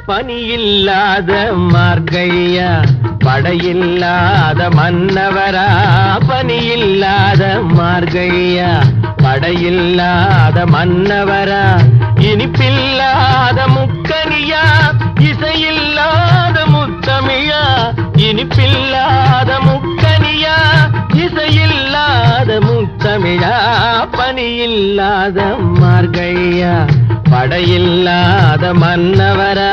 பனியில்லாத மார்கழியா படையில்லாத மன்னவரா பனியில்லாத மார்கழியா படையில்லாத மன்னவரா இனிப்பில்லாத முக்கனியா இசையில்லாத முத்தமிழா இனிப்பில்லாத முக்கனியா இசையில்லாத முத்தமிழா பனியில்லாத மார்கழியா படையில்லாத மன்னவரா